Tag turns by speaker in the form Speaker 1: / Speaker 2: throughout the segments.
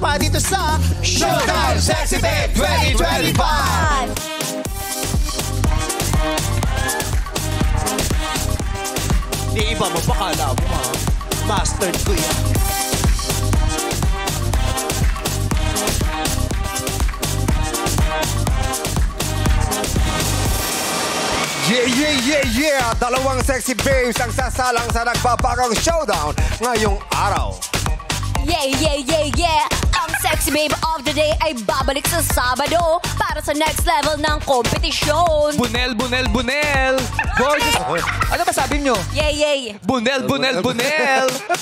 Speaker 1: pa dito sa Showtime Sexy Babe 2025! Di iba mo, pakala mo ha. Mastered ko yan.
Speaker 2: Yeah! Dalawang sexy babes ang sasalang sa nagpapakang showdown ngayong araw.
Speaker 3: Yeah! Ang sexy babe of the day ay babalik sa Sabado para sa next level ng kompetisyon.
Speaker 4: Bunel! Gorgeous! Ano ba sabi nyo?
Speaker 3: Yay!
Speaker 4: Bunel!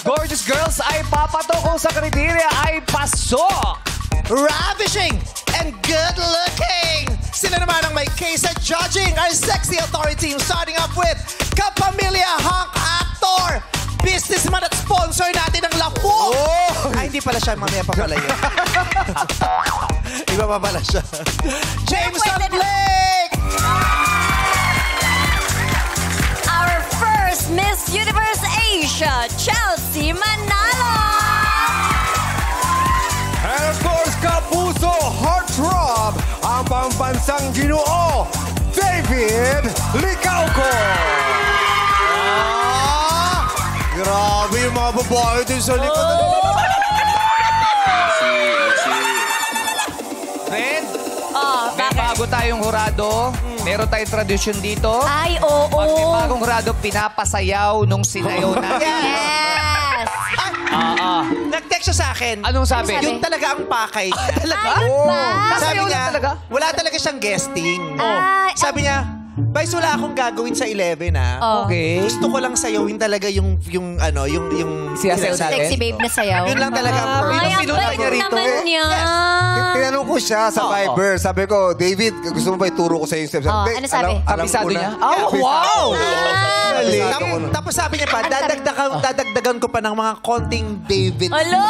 Speaker 4: Gorgeous girls ay papatok kung sa kriteria ay pasok!
Speaker 1: Ravishing and good-looking! Sila naman ang may case at judging our sexy authority team, starting up with Kapamilya Hunk Actor, businessman at sponsor natin ng Lapo.
Speaker 2: Oh!
Speaker 1: Ay, hindi pala siya. Mamaya pa pala yun. Iba pa pala siya. Jameson Blake!
Speaker 3: Our first Miss Universe Asia, Chelsea Manalo!
Speaker 2: And of course, Kapuso Heartthrob, ang pambansang ginoo, David Licauco.
Speaker 1: Grabe yung mga babae din sa likod.
Speaker 4: Fred, may
Speaker 3: Bakit?
Speaker 4: bago tayong hurado. Meron tayong tradisyon dito.
Speaker 3: Ay, oo.
Speaker 4: Pag may bagong hurado, pinapasayaw nung sinayaw natin.
Speaker 3: Yes!
Speaker 1: Nag-text siya sa akin.
Speaker 4: Anong sabi?
Speaker 1: Yun talaga ang pakay niya.
Speaker 4: Talaga?
Speaker 3: Ayun ba?
Speaker 1: Sabi
Speaker 4: Sasayaw
Speaker 1: niya,
Speaker 4: lang talaga?
Speaker 1: wala talaga siyang guesting.
Speaker 3: Ay,
Speaker 1: Sabi niya, Vice, wala akong gagawin sa 11, ha?
Speaker 3: Oh.
Speaker 4: Okay.
Speaker 1: Gusto ko lang sayawin talaga yung
Speaker 4: Siyasayaw
Speaker 1: sinasabi.
Speaker 3: Sexy babe na sayaw.
Speaker 1: Yun lang talaga ang
Speaker 3: Ay,
Speaker 1: purpose.
Speaker 3: ang
Speaker 4: Pinunta
Speaker 3: bait
Speaker 4: niya rito.
Speaker 3: naman niya.
Speaker 2: Tinanong ko siya sa Viber. Sabi ko, David, gusto mo ba ituro ko sa yung steps?
Speaker 3: Oh,
Speaker 2: "Hindi,
Speaker 3: ano sabi?
Speaker 2: alam
Speaker 4: Kabisado
Speaker 2: ko na."
Speaker 4: niya? Oh, wow!
Speaker 2: Galing.
Speaker 1: Tapos sabi niya pa, dadagdagan ko pa ng mga konting David.
Speaker 3: Hello!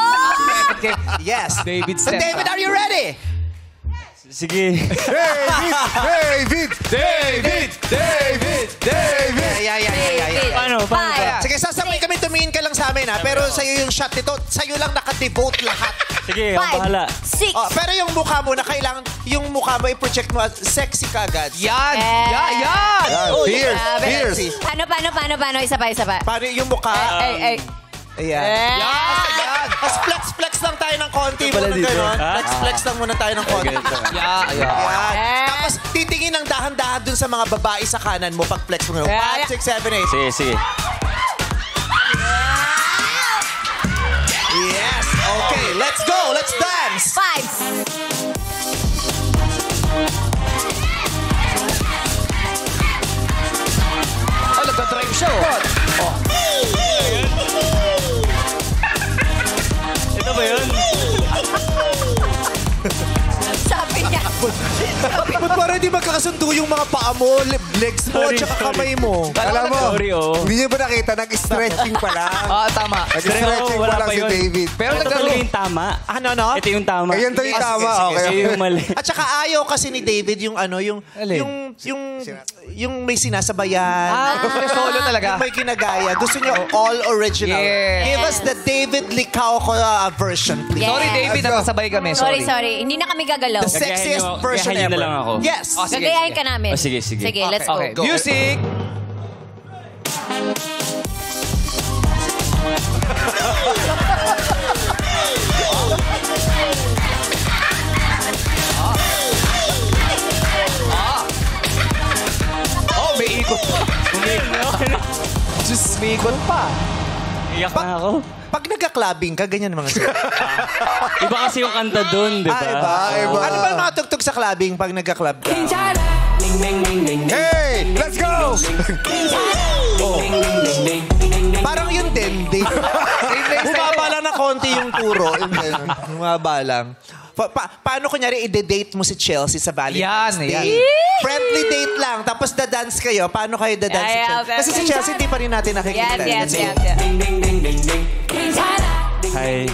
Speaker 1: Yes.
Speaker 4: David
Speaker 1: So,
Speaker 4: step.
Speaker 1: David, are you ready?
Speaker 5: Sige.
Speaker 2: David!
Speaker 1: Yeah.
Speaker 5: Paano?
Speaker 3: Five.
Speaker 1: Sige, sasabay kami, tumingin ka lang sa amin, ha? Pero sa'yo yung shot nito, sa'yo lang nakadevote lahat.
Speaker 5: Sige, ako bahala.
Speaker 3: 5, 6.
Speaker 1: Oh, pero yung mukha mo, na kailangan, yung mukha mo, i-project mo, sexy ka agad.
Speaker 4: Yan!
Speaker 3: Eh.
Speaker 4: Yan!
Speaker 2: Fierce!
Speaker 3: Paano? Isa pa.
Speaker 1: Paano yung mukha?
Speaker 3: Ay.
Speaker 1: Ayan.
Speaker 4: Yan!
Speaker 1: Tapos flex lang tayo ng konti
Speaker 5: Pala
Speaker 1: muna
Speaker 5: dito.
Speaker 1: gano'n.
Speaker 5: Ha?
Speaker 1: Flex lang muna tayo ng konti.
Speaker 4: Yan!
Speaker 1: Ayan. Tapos titingin ng dahan-dahan dun sa mga babae sa kanan mo pag flex mo. 5, 6, 7, 8.
Speaker 5: Sige.
Speaker 1: Yes. Okay, let's go. Let's dance.
Speaker 3: 5.
Speaker 4: Oh, nagka-drive siya, oh.
Speaker 5: Ito ba yun?
Speaker 3: Sabi niya.
Speaker 1: Ba't parang di magkakasundo yung mga paa mo, legs mo,
Speaker 5: Sorry,
Speaker 1: tsaka
Speaker 5: sorry.
Speaker 1: kamay mo?
Speaker 2: Alam mo,
Speaker 5: Sorry, oh.
Speaker 2: hindi niyo ba nakita? Nag-stretching pa lang.
Speaker 4: Tama.
Speaker 2: Nag-stretching
Speaker 5: Wala
Speaker 2: pa lang
Speaker 5: pa
Speaker 2: si
Speaker 5: yun.
Speaker 2: David.
Speaker 4: Pero
Speaker 5: Ito
Speaker 4: nagkaroon.
Speaker 5: talaga yung tama.
Speaker 1: Ano?
Speaker 5: Ito yung tama.
Speaker 2: Ayan daw yung tama.
Speaker 1: sige,
Speaker 2: Okay.
Speaker 5: Ito yung mali.
Speaker 1: At saka ayaw kasi ni David yung
Speaker 4: Alin?
Speaker 1: yung may sinasabayan.
Speaker 4: Solo talaga.
Speaker 1: Yung may kinagaya. Gusto niya all original.
Speaker 4: Yeah.
Speaker 1: Give us the David Licauco version, please.
Speaker 3: Yeah.
Speaker 4: Sorry, David,
Speaker 2: Let's go.
Speaker 4: nakasabay kami.
Speaker 3: Sorry.
Speaker 4: Sorry.
Speaker 3: Hindi na kami gagalaw.
Speaker 1: The sexiest
Speaker 5: Gagayahin
Speaker 1: version
Speaker 5: nyo
Speaker 1: ever.
Speaker 5: na lang ako.
Speaker 1: Yes.
Speaker 4: Oh, sige,
Speaker 3: Gagayahin
Speaker 4: sige.
Speaker 3: ka namin.
Speaker 5: Oh, sige.
Speaker 3: Sige, let's go.
Speaker 4: Okay, music! Oh, may ikot pa. Diyos, may ikot pa.
Speaker 5: Iyak na ako.
Speaker 1: Pag nagka-clubbing ka, ganyan mga sila.
Speaker 5: Iba kasi yung kanta dun, di ba?
Speaker 2: Iba.
Speaker 1: Ano ba mga tugtog sa clubbing pag nagka-club ka?
Speaker 2: Hey! Let's go!
Speaker 1: Parang yun din. Bumaba lang na konti yung turo. Bumaba lang. Paano kunyari i-date mo si Chelsea sa Valentine's
Speaker 4: Yan,
Speaker 1: Day?
Speaker 4: yan.
Speaker 1: Friendly date lang. Tapos da-dance kayo. Paano kayo da-dance si Chelsea?
Speaker 3: okay,
Speaker 1: Kasi si Chelsea hindi pa rin natin nakikita.
Speaker 3: Yes.
Speaker 5: Hi.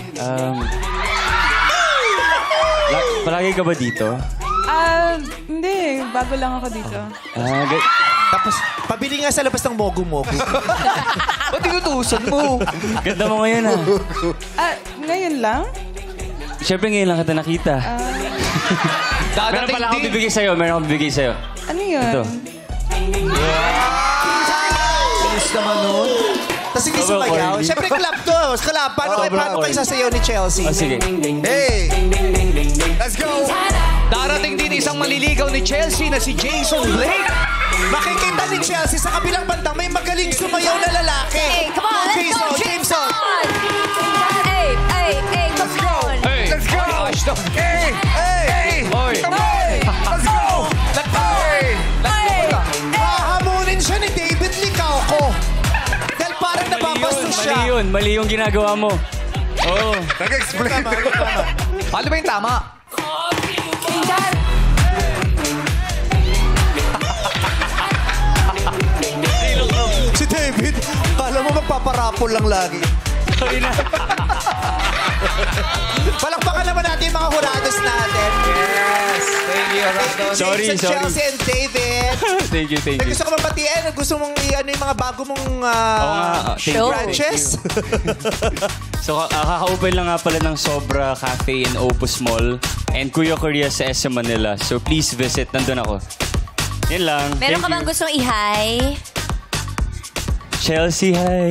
Speaker 5: Palagi ka ba dito?
Speaker 6: Hindi. Bago lang ako dito.
Speaker 1: Tapos, pabili nga sa labas ng mogu-mogu.
Speaker 4: Ba't tinutusan mo?
Speaker 5: Ganda mo ngayon, ah.
Speaker 6: Ngayon lang?
Speaker 5: Siyempre ngayon lang kita nakita. Meron pala akong bibigay sa'yo.
Speaker 6: Ano yun?
Speaker 5: Ito.
Speaker 1: Bilis naman nun. Tapos hindi sumayaw. Siyempre, club to. Club. Paano kayo sasayaw ni Chelsea?
Speaker 5: Oh, sige.
Speaker 2: Hey! Let's go!
Speaker 4: Darating din isang maliligaw ni Chelsea na si Jason Blake.
Speaker 1: Makikita ni Chelsea sa kabilang banda may magaling sumayaw na lalaki.
Speaker 3: Hey, come on, let's go,
Speaker 1: Jameson.
Speaker 3: Hey, come on.
Speaker 4: Hey,
Speaker 2: Let's go! Hey! Hey!
Speaker 4: Oy.
Speaker 2: Come on! Let's go!
Speaker 1: Hahamunin siya ni David Licauco. Dahil parang nababastos siya.
Speaker 5: Mali yung ginagawa mo. Oo.
Speaker 2: Nag-explain.
Speaker 4: Ano ba yung tama?
Speaker 1: Si David, kala mo magpaparapol lang lagi.
Speaker 5: Sorry na.
Speaker 1: Palakpakan naman natin yung mga hurados natin.
Speaker 4: Yes. Thank you, Rado.
Speaker 5: Sorry.
Speaker 1: Chelsea and David.
Speaker 5: Thank you.
Speaker 1: Gusto ko mabatiin. Gusto mong ano yung mga bago mong
Speaker 5: Thank
Speaker 3: Show.
Speaker 5: you.
Speaker 1: branches?
Speaker 5: So, kaka-open lang nga pala ng Sobra Cafe in Opus Mall and Kuya Korea sa SM Manila. So, please visit. Nandun ako. Yan lang.
Speaker 3: Meron
Speaker 5: Thank
Speaker 3: ka bang
Speaker 5: you.
Speaker 3: gustong i-hi?
Speaker 5: Chelsea, hi.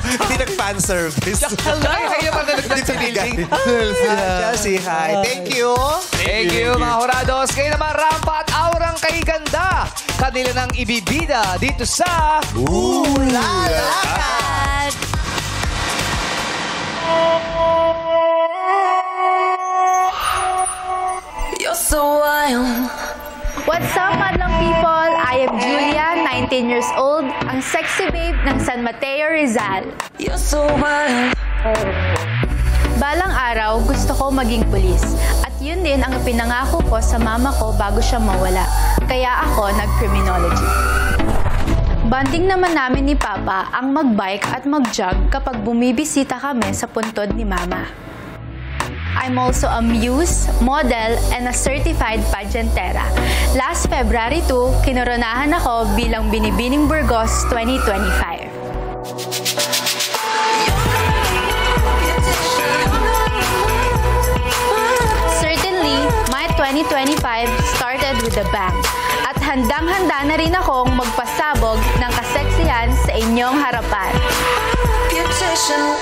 Speaker 1: Hindi nag-fan service.
Speaker 4: Kayo pa na nagpapililing.
Speaker 1: Chelsea, hi. Thank you.
Speaker 4: Thank you, mga hurados. Kayo naman, Rampa at Aurang kay Ganda. Kanila nang ibibida dito sa...
Speaker 1: Lalakad.
Speaker 7: You're so wild.
Speaker 8: What's up, madlang people? I am Julia, 19 years old, ang sexy babe ng San Mateo, Rizal.
Speaker 7: You're so wild.
Speaker 8: Balang araw, gusto ko maging pulis. At yun din ang pinangako ko sa mama ko bago siya mawala. Kaya ako nag-criminology. Banding naman namin ni Papa ang mag-bike at mag-jog kapag bumibisita kami sa puntod ni Mama. I'm also a muse, model, and a certified pageantera. Last February 2, kinoronahan ako bilang Binibining Burgos 2025. Certainly, my 2025 started with a bang. At handang-handa na rin akong magpasabog ng kaseksihan sa inyong harapan.
Speaker 7: Beautician.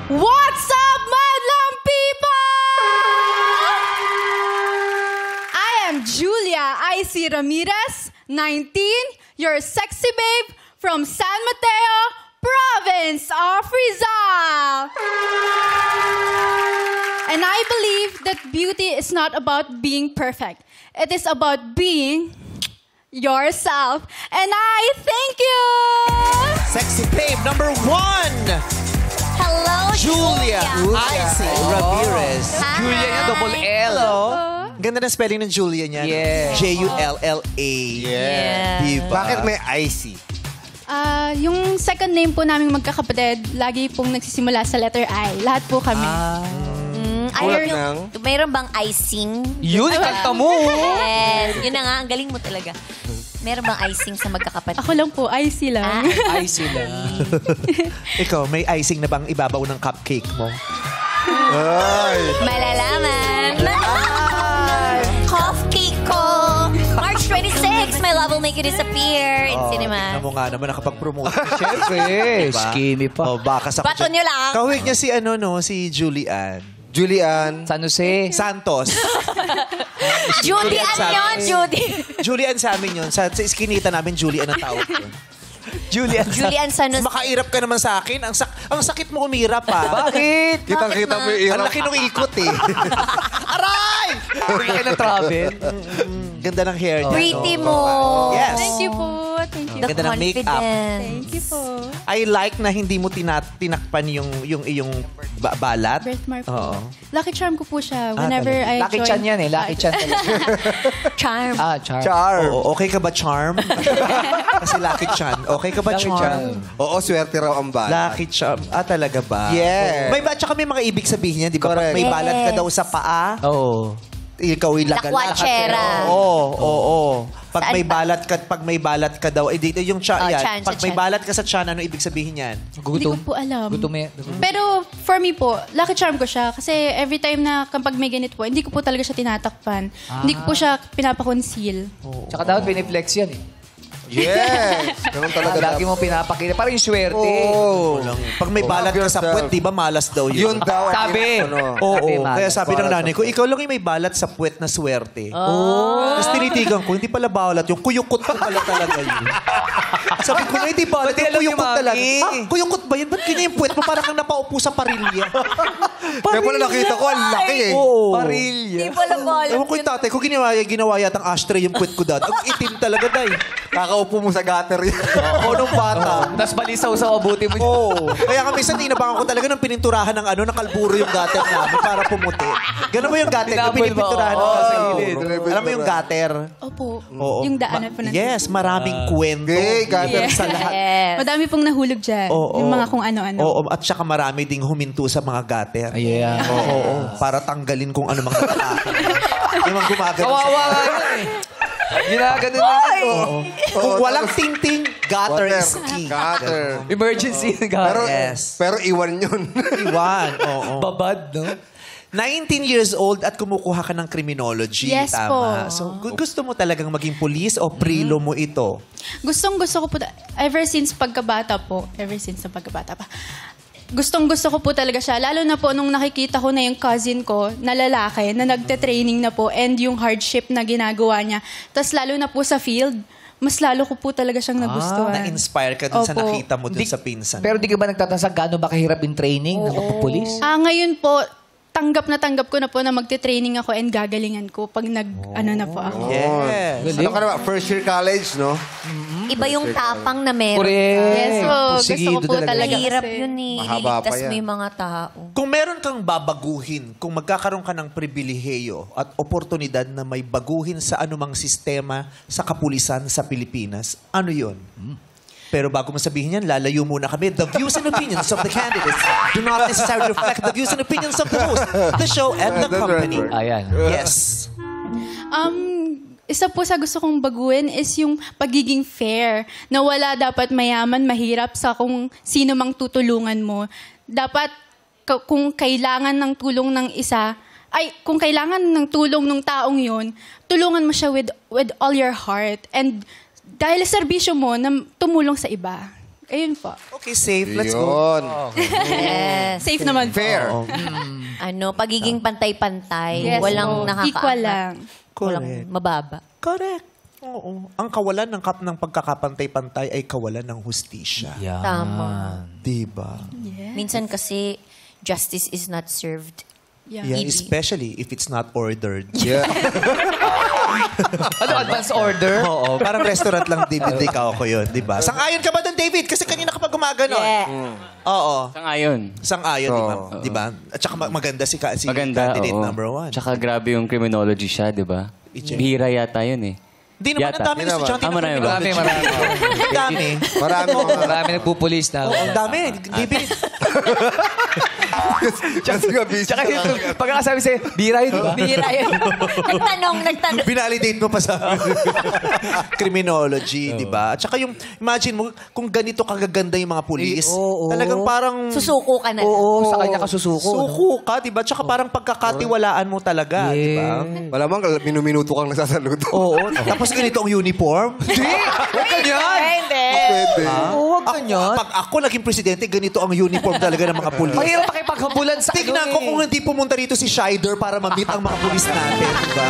Speaker 8: What's up, madlang people? I am Julia IC Ramirez, 19, your sexy babe from San Mateo, province of Rizal. And I believe that beauty is not about being perfect. It is about being yourself. And I thank you.
Speaker 1: Sexy babe number 1.
Speaker 3: Hello,
Speaker 1: Julia. IC Ramirez.
Speaker 4: Julia niya, double L.
Speaker 1: Ganda na spelling ng Julia niya.
Speaker 4: Yeah.
Speaker 1: J-U-L-L-A.
Speaker 3: Yeah.
Speaker 1: Diba?
Speaker 2: Bakit may IC?
Speaker 8: Yung second name po namin magkakapatid, lagi pong nagsisimula sa letter I. Lahat po kami.
Speaker 3: Mayroon bang icing?
Speaker 4: Yun, ikanta mo.
Speaker 3: Yes. Yun na nga, ang galing mo talaga. Meron bang icing sa magkakapatid?
Speaker 8: Ako lang po, IC lang.
Speaker 4: Ay sila.
Speaker 1: Ikaw, may icing na bang ibabaw ng cupcake mo?
Speaker 3: Malalaman. Coffee ko. March 26, my love will make you disappear in cinema.
Speaker 1: Tignan mo nga naman, nakapag-promote.
Speaker 4: Siyempre, skinny pa.
Speaker 1: Oh, baka sa
Speaker 3: Bato nyo lang.
Speaker 1: Kahawig niya si si Julian.
Speaker 2: Julian.
Speaker 4: San Jose.
Speaker 1: Santos.
Speaker 3: Judy Ann yun, Judy.
Speaker 1: Julian sa amin yun. Sa iskinita namin, Julian ang tawag yun.
Speaker 3: Julian Sanos.
Speaker 1: Makairap ka naman sa akin. Ang sakit mo umirap, ha?
Speaker 4: Bakit?
Speaker 2: Kitang-kita mo yung
Speaker 1: Ang
Speaker 2: irap.
Speaker 1: laki nung ikot, eh. Aray!
Speaker 4: Kaya na travel.
Speaker 1: Ganda ng hair niya.
Speaker 3: Pretty
Speaker 1: no?
Speaker 3: mo.
Speaker 1: Yes.
Speaker 8: Thank you po. Thank you.
Speaker 3: The
Speaker 1: Ganda ng make-up.
Speaker 3: confidence.
Speaker 8: Thank you po.
Speaker 1: I like na hindi mo tinakpan yung iyong balat.
Speaker 8: Birthmark po.
Speaker 1: Oo.
Speaker 8: Lucky charm ko po siya whenever
Speaker 1: talaga.
Speaker 8: I
Speaker 4: Lucky
Speaker 8: join.
Speaker 4: Chan yan eh. Lucky Chan talaga.
Speaker 3: Charm.
Speaker 4: Char.
Speaker 2: Char.
Speaker 1: Oo, okay ka ba, Charm? Kasi Lucky Chan. Okay ka ba,
Speaker 4: Lucky
Speaker 1: Charm?
Speaker 4: Chan.
Speaker 2: Oo, swerte raw ang bala.
Speaker 1: Lucky Charm. Talaga ba?
Speaker 2: Yeah.
Speaker 1: May tsaka may mga ibig sabihin niya, di ba? Pag
Speaker 2: Correct.
Speaker 1: may balat ka
Speaker 3: Yes.
Speaker 1: daw sa paa,
Speaker 4: Oo.
Speaker 1: ikaw ay lagalat.
Speaker 3: Lakwachera.
Speaker 1: Oo. Pag
Speaker 3: Saan
Speaker 1: may
Speaker 3: pa?
Speaker 1: balat ka daw, dito yung
Speaker 3: Oh,
Speaker 1: yan.
Speaker 3: chan,
Speaker 1: Pag
Speaker 3: sa
Speaker 1: may
Speaker 3: chan.
Speaker 1: balat ka sa chan, ano ibig sabihin yan?
Speaker 8: Hindi ko po alam.
Speaker 4: Gutom eh.
Speaker 8: Pero for me po, lucky charm ko siya. Kasi every time na kapag may ganit po, hindi ko po talaga siya tinatakpan. Hindi ko po siya pinapakonceal.
Speaker 4: Tsaka dapat piniflex yan eh.
Speaker 2: Yes. Ganun talaga
Speaker 4: Lagi mo pinapakita. Parang yung swerte.
Speaker 2: Oo.
Speaker 1: Pag may balat ka sa puwet, di ba malas daw yun?
Speaker 2: Yun daw.
Speaker 4: Sabi.
Speaker 2: Ano.
Speaker 1: Oo,
Speaker 4: Sabi, malas.
Speaker 1: kaya sabi ng nanay ko, ikaw lang yung may balat sa puwet na swerte. Tapos tinitigan ko, hindi pala balat yung kuyukot ko pala talaga yun. Sabi ko, hindi balat
Speaker 4: Ba't
Speaker 1: yung
Speaker 4: alam niyo,
Speaker 1: kuyukot
Speaker 4: Mami?
Speaker 1: talaga. Kuyukot ba yun? Ba't ganyan yung puwet mo? Parang kang napaupo sa parilya.
Speaker 2: Kaya pala nakita ko, ang laki eh.
Speaker 1: Oo.
Speaker 3: Hindi pala balat.
Speaker 1: Ewan ko yung tatay ko, ginawa yatang ashtray yung puwet ko dati. Ang itim talaga, day.
Speaker 2: Kakaupo mo sa gutter yan.
Speaker 1: Oo, nung bata.
Speaker 4: Tapos balisaw sa abuti mo.
Speaker 1: Oo. Kaya kami minsan tinabangan ko talaga ng pininturahan ng nakalburo yung gutter namin para pumuti. Ganun mo yung gutter, yung
Speaker 4: Tinapol ba?
Speaker 1: pininturahan ng
Speaker 4: Oo,
Speaker 1: sa
Speaker 4: sa
Speaker 1: gilid.
Speaker 2: gilid.
Speaker 1: Alam mo yung gutter?
Speaker 8: Opo.
Speaker 1: Oo.
Speaker 8: Yung daanan po natin.
Speaker 1: Yes, maraming kwento.
Speaker 2: Okay, gutter
Speaker 8: Yes.
Speaker 2: sa lahat.
Speaker 3: Yes.
Speaker 8: Madami pong nahulog dyan.
Speaker 1: Oo.
Speaker 8: Yung mga kung ano-ano.
Speaker 1: Oo, at saka marami ding huminto sa mga gutter.
Speaker 4: Ayan.
Speaker 1: Oo, para tanggalin kung ano mga atake. Yung mga gumagano.
Speaker 4: Kawawa nga yun eh. Ginaganon na yun. Oo.
Speaker 1: Kung walang ting-ting, gutter
Speaker 2: Gutter.
Speaker 1: is key.
Speaker 2: Gutter.
Speaker 4: Emergency.
Speaker 2: Pero,
Speaker 1: Yes.
Speaker 2: pero iwan yun.
Speaker 1: Iwan. Oo.
Speaker 4: Babad, no?
Speaker 1: 19 years old at kumukuha ka ng criminology.
Speaker 8: Yes
Speaker 1: tama.
Speaker 8: po.
Speaker 1: So, gusto mo talagang maging police o prilo mo ito?
Speaker 8: Gustong-gusto ko po, ever since sa pagkabata pa, gustong-gusto ko po talaga siya. Lalo na po nung nakikita ko na yung cousin ko na lalaki na nagte-training na po and yung hardship na ginagawa niya. Tapos lalo na po sa field, mas lalo ko po talaga siyang nagustuhan.
Speaker 1: Na-inspire ka dun sa
Speaker 8: Opo.
Speaker 1: nakita mo dun
Speaker 4: Di-
Speaker 1: sa pinsan.
Speaker 4: Pero di ka ba nagtatansa gaano ba kahirap yung training ng pagpupulis?
Speaker 8: Ngayon po, tanggap ko na po na magte-training ako and gagalingan ko pag ano na po ako.
Speaker 1: Yes.
Speaker 2: Ano ka naman? First year college, no?
Speaker 3: Iba yung tapang na meron.
Speaker 4: Correct.
Speaker 8: Yes po, gusto
Speaker 4: Porsigido
Speaker 8: ko po talaga.
Speaker 3: Mahirap
Speaker 8: kasi.
Speaker 3: yun eh.
Speaker 2: Mahaba pa
Speaker 3: Ililigtas
Speaker 2: yan.
Speaker 3: mo yung mga tao.
Speaker 1: Kung meron kang babaguhin, kung magkakaroon ka ng pribilehiyo at oportunidad na may baguhin sa anumang sistema sa kapulisan sa Pilipinas, ano yun? Pero bago mo sabihin yan, lalayo muna kami. The views and opinions of the candidates do not necessarily reflect the views and opinions of the host, the show, and the company.
Speaker 4: Ayan.
Speaker 1: Yes.
Speaker 8: Isa po sa gusto kong baguhin is yung pagiging fair. Na wala dapat mayaman, mahirap sa kung sino mang tutulungan mo. Dapat kung kailangan ng tulong ng isa, kung kailangan ng tulong ng taong yun, tulungan mo siya with all your heart. And dahil serbisyo mo na tumulong sa iba. Ayun po.
Speaker 1: Okay, safe. Let's go.
Speaker 2: Yun.
Speaker 3: Yes.
Speaker 8: Safe naman po.
Speaker 2: Fair.
Speaker 3: Pagiging pantay-pantay.
Speaker 8: Yes,
Speaker 3: Walang
Speaker 8: po.
Speaker 3: nakakaangat.
Speaker 8: Equal lang.
Speaker 3: Walang
Speaker 1: Correct.
Speaker 3: mababa.
Speaker 1: Correct. Oo. Ang kawalan ng pagkakapantay-pantay ay kawalan ng hustisya.
Speaker 4: Yan.
Speaker 3: Tama.
Speaker 1: Diba?
Speaker 3: Minsan kasi, justice is not served.
Speaker 8: Yeah.
Speaker 1: Yeah,
Speaker 3: Easy.
Speaker 1: especially if it's not ordered.
Speaker 2: Yeah.
Speaker 4: Ano, advance order?
Speaker 1: Oo, parang restaurant lang David ikaw ko yun, di ba? Sang-ayon ka ba doon, David? Kasi kanina kapag gumaganon.
Speaker 3: Yeah.
Speaker 1: Oo.
Speaker 5: Sang-ayon.
Speaker 1: Sang-ayon, di ba? At saka maganda si
Speaker 5: Maganda,
Speaker 1: candidate
Speaker 5: oo.
Speaker 1: number 1.
Speaker 5: Tsaka grabe yung criminology siya, di ba? Bihira yata yun eh.
Speaker 1: Di naman, ang dami
Speaker 2: Di naman.
Speaker 1: estudyante ng
Speaker 5: Marami ba?
Speaker 1: criminology. Ang dami.
Speaker 2: Marami mga...
Speaker 4: Marami nagpupulis na.
Speaker 1: Oo, ang dami. David.
Speaker 2: Kasi nga busy
Speaker 4: Tsaka
Speaker 2: sa-
Speaker 4: yung pagkakasabi sa'yo, bira yun, di ba?
Speaker 3: Bira yun. nagtanong.
Speaker 1: Binalidate mo pa sa criminology, di ba? At saka yung, imagine mo, kung ganito kagaganda yung mga pulis,
Speaker 4: Oo.
Speaker 1: talagang parang...
Speaker 3: Susuko ka na.
Speaker 4: Oo, sa kanya ka susuko.
Speaker 1: Suko ka, di ba? Tsaka parang pagkakatiwalaan mo talaga, di ba?
Speaker 2: Malamang minuminuto kang nagsasaludo.
Speaker 1: Oo. Tapos ganito ang uniform.
Speaker 4: Hindi! Huwag ka yan!
Speaker 3: Hindi.
Speaker 2: Pwede.
Speaker 4: Oo, wag ganyan.
Speaker 1: Pag ako naging presidente, ganito ang uniform talaga ng mga pulis.
Speaker 4: Mahirap pakipaghabulan sa
Speaker 1: Tignan ko kung hindi pumunta rito si Shider para ma-meet ang mga pulis natin, diba?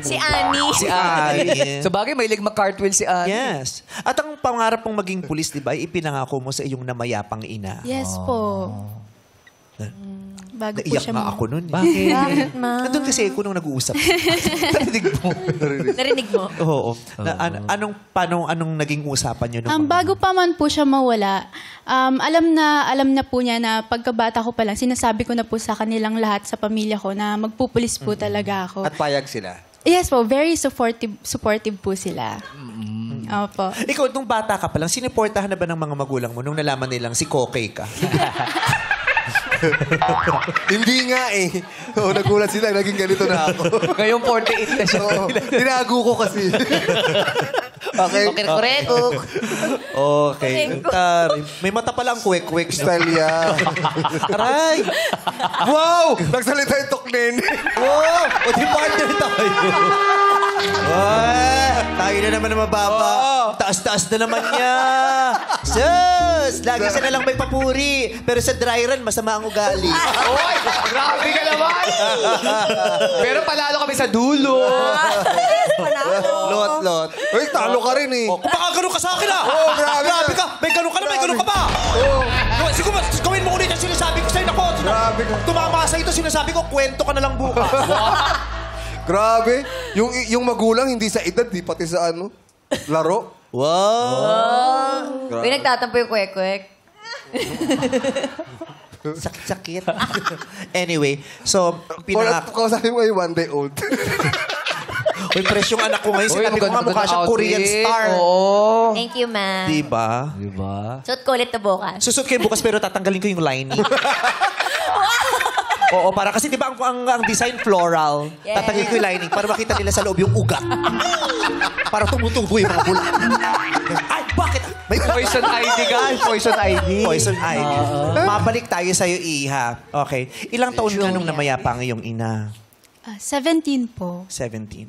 Speaker 3: Si Annie.
Speaker 1: Si Annie.
Speaker 4: Sa bagay, may mag-cartwheel si Annie.
Speaker 1: Yes. At ang pangarap mong maging pulis, di ba, ipinangako mo sa iyong namayapang ina.
Speaker 8: Yes po. Bago po
Speaker 1: Naiyak
Speaker 8: siya
Speaker 1: nga ako nun.
Speaker 3: Bakit, ma?
Speaker 1: Nandun kasi ako nung nag-uusap. Narinig mo.
Speaker 3: Narinig mo?
Speaker 1: Oo. Anong naging usapan nyo?
Speaker 8: Bago pa man po siya mawala, alam na po niya na pagkabata ko pa lang, sinasabi ko na po sa kanilang lahat sa pamilya ko na magpupulis po talaga ako.
Speaker 2: At payag sila.
Speaker 8: Yes po, very supportive po sila. Opo.
Speaker 1: Ikaw, nung bata ka pa lang, siniportahan na ba ng mga magulang mo nung nalaman nilang si Kokey ka?
Speaker 2: Hindi nga eh. Oo, nagulat sila. Naging ganito na ako.
Speaker 4: Ngayon 48 na siya.
Speaker 2: Oo, tinago ko kasi. Okay.
Speaker 4: Kurekok.
Speaker 1: Okay. May mata pala ang kwek-kwek.
Speaker 2: Style yan.
Speaker 1: Aray!
Speaker 2: Wow! Nagsalita yung toknen.
Speaker 1: Oh! O di partner tayo. Tayo na naman na mababa. Taas-taas na naman niya. Sus! Lagi siya nalang may papuri. Pero sa dry run, masama ang ugali.
Speaker 4: Oy! Grabe ka naman! Pero palalo kami sa dulo.
Speaker 1: Lot.
Speaker 2: Uy, talo ka rin eh.
Speaker 1: Kung baka ganun ka sa akin
Speaker 2: Oo, grabe
Speaker 1: ka. May ganun ka na, may ganun ka pa. Siguro, gawin mo ulit ang sinasabi ko sa'yo. Nako,
Speaker 2: Grabe ka.
Speaker 1: tumama sa ito, sinasabi ko, kwento ka na lang bukas.
Speaker 2: Grabe. Yung magulang, hindi sa edad, di pati sa ano, laro.
Speaker 1: Wow!
Speaker 3: Uy, nagtatampo yung kwek-kwek.
Speaker 1: Sakit-sakit. Anyway, so,
Speaker 2: Kausapin mo yung 1 day old.
Speaker 1: Uy, fresh yung anak ko ngayon.
Speaker 4: Uy,
Speaker 1: Sinabi ko nga mukha siyang Korean star.
Speaker 4: Oo.
Speaker 3: Thank you, ma.
Speaker 1: Diba?
Speaker 4: Diba?
Speaker 3: Suot ko ulit na bukas.
Speaker 1: Susot kayo bukas pero tatanggalin ko yung lining. Oo, para kasi di ba ang design floral,
Speaker 3: Yes.
Speaker 1: tatanggalin ko yung lining para makita nila sa loob yung ugat. Para tumutubo yung mga bula. Ay, bakit? May
Speaker 4: Poison ID ka. Poison ID.
Speaker 1: Poison ivy. Mabalik tayo sa'yo, Iha. Okay. Ilang taon ka nung namayapa ang iyong ina?
Speaker 8: 17 po.
Speaker 1: 17.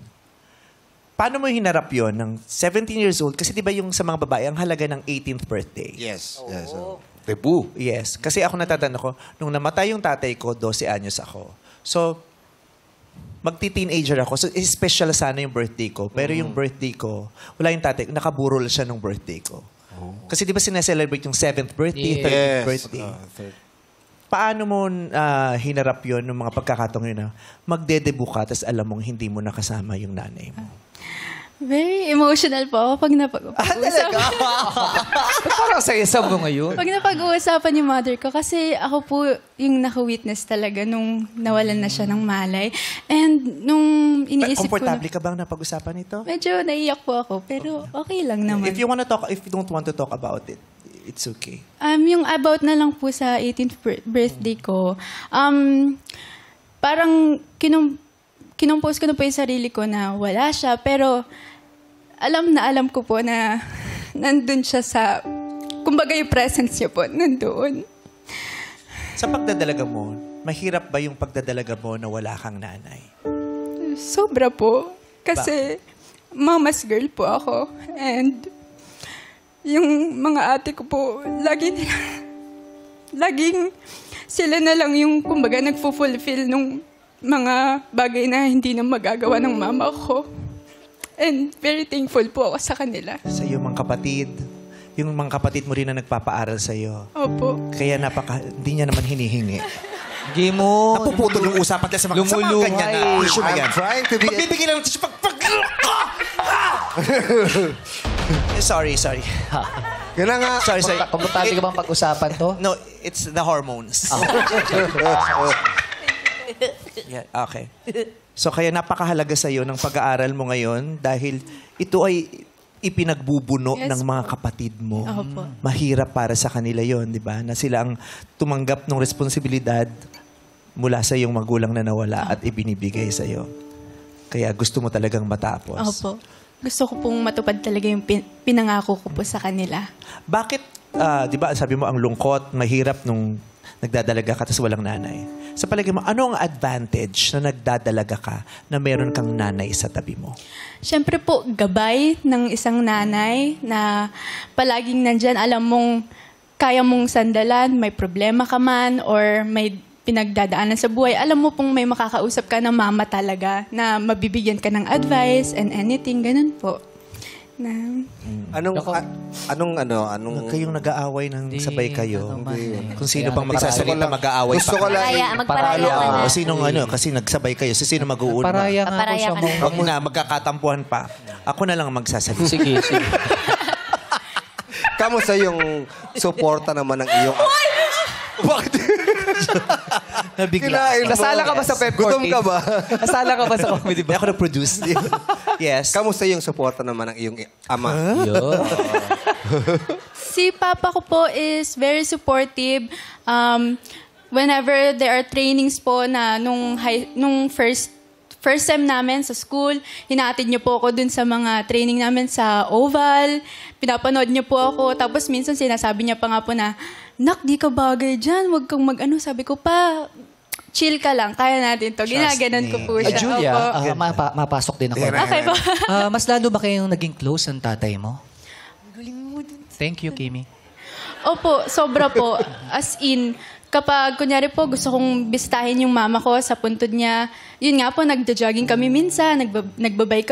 Speaker 1: Paano mo hinarap yon ng 17 years old? Kasi di ba yung sa mga babae, ang halaga ng 18th birthday?
Speaker 2: Yes. Yes. Debut.
Speaker 1: Yes. Kasi ako natatanda ko, nung namatay yung tatay ko, 12 anyos ako. So, magti-teenager ako. So, special sana yung birthday ko. Pero yung birthday ko, wala yung tatay ko. Nakaburol siya nung birthday ko. Kasi di ba sineselebrate yung 7th birthday, 13th birthday? Paano mo hinarap yon ng mga pagkakataong yun na magdedebut ka tapos alam mong hindi mo nakasama yung nanay mo?
Speaker 8: Very emotional po ako pag napag-uusapan.
Speaker 4: Parang saya-saya mo ngayon.
Speaker 8: Pag napag-uusapan yung mother ko, kasi ako po yung naka-witness talaga nung nawalan na siya ng malay. And nung iniisip ko
Speaker 1: Komportable ka bang napag-usapan ito?
Speaker 8: medyo naiyak po ako, pero okay lang naman.
Speaker 1: If you don't want to talk about it, it's okay.
Speaker 8: Yung about na lang po sa 18th birthday ko, parang kinumpose ko na po yung sarili ko na wala siya, pero alam ko po na nandun siya sa, kumbaga yung presence niya po, nandun.
Speaker 1: Sa pagdadalaga mo, mahirap ba yung pagdadalaga mo na wala kang nanay?
Speaker 8: Sobra po. Kasi mama's girl po ako. And yung mga ate ko po, laging sila na lang yung, kumbaga, nagfulfill nung mga bagay na hindi na magagawa ng mama ko. And very thankful po ako sa kanila.
Speaker 1: Sa iyong mga kapatid, yung mga kapatid mo rin na nagpapaaral sa iyo.
Speaker 8: Opo.
Speaker 1: Kaya hindi niya naman hinihingi.
Speaker 4: Hindi mo.
Speaker 1: Napuputol yung usapan sa mga
Speaker 4: Lumuluhay.
Speaker 1: ganyan na issue na yan.
Speaker 2: I'm trying to be...
Speaker 1: Magbibigay lang ng tissue Sorry.
Speaker 2: Yan na nga.
Speaker 1: Sorry.
Speaker 4: Komportable ka bang pag-usapan to?
Speaker 1: No, it's the hormones. Yeah, okay. So kaya napakahalaga sa iyo ng pag-aaral mo ngayon dahil ito ay ipinagbubuno
Speaker 8: Yes,
Speaker 1: ng mga kapatid mo.
Speaker 8: Opo.
Speaker 1: Mahirap para sa kanila yon, di ba? Na sila ang tumanggap ng responsibilidad mula sa iyong magulang na nawala at ibinibigay sa iyo. Kaya gusto mo talagang matapos.
Speaker 8: Opo. Gusto ko pong matupad talaga yung pinangako ko po sa kanila.
Speaker 1: Bakit, di ba, sabi mo ang lungkot, mahirap nung nagdadalaga ka tapos walang nanay. Sa palagay mo, ano ang advantage na nagdadalaga ka na meron kang nanay sa tabi mo?
Speaker 8: Siyempre po, gabay ng isang nanay na palaging nandyan, alam mong kaya mong sandalan, may problema ka man, or may pinagdadaanan sa buhay, alam mo pong may makakausap ka ng mama talaga na mabibigyan ka ng advice and anything, ganun po. Na,
Speaker 2: Anong
Speaker 1: Kayong nag-aaway ng sabay kayo. Kung sino
Speaker 4: Kaya
Speaker 1: pang magsasalita, mag-aaway
Speaker 2: Gusto ko lang
Speaker 3: Magparaya ka na.
Speaker 1: O sinong kasi nagsabay kayo. Sino mag-uuna?
Speaker 4: Paraya nga ako
Speaker 3: Paraya
Speaker 4: siya
Speaker 3: ka
Speaker 4: mo.
Speaker 3: na.
Speaker 1: Huwag na, magkakatampuhan pa. Ako na lang ang magsasalita.
Speaker 4: Sige, sige.
Speaker 2: Kamusta yung suporta naman ng iyong... Bakit?
Speaker 1: Nabigla.
Speaker 2: Kinain mo.
Speaker 4: Nasala ka ba sa Pep
Speaker 2: Gutom ka ba?
Speaker 4: Nasala ka ba sa comedy
Speaker 1: Hindi
Speaker 4: ba?
Speaker 1: ako nag-produce. Yes.
Speaker 2: Kamusta yung suporta naman ng iyong ama?
Speaker 8: si papa ko po is very supportive. Whenever there are trainings po na nung first sem namin sa school, hinahatid niyo po ako dun sa mga training namin sa Oval. Pinapanood niyo po ako. Tapos minsan sinasabi niya pa nga po na, "Nak, di ka bagay dyan. Huwag kang mag-ano." Sabi ko pa, chill ka lang. Kaya natin to. Ginaganon ko po siya.
Speaker 4: Julia,
Speaker 8: Opo.
Speaker 4: mapasok din ako.
Speaker 8: Okay po.
Speaker 4: Mas lalo ba kayong naging close ng tatay mo? Thank you, Kimi.
Speaker 8: Opo, sobra po. As in, kapag kunyari po gusto kong bisitahin yung mama ko sa puntod niya, yun nga po, nagja-jogging kami minsan, nagbabay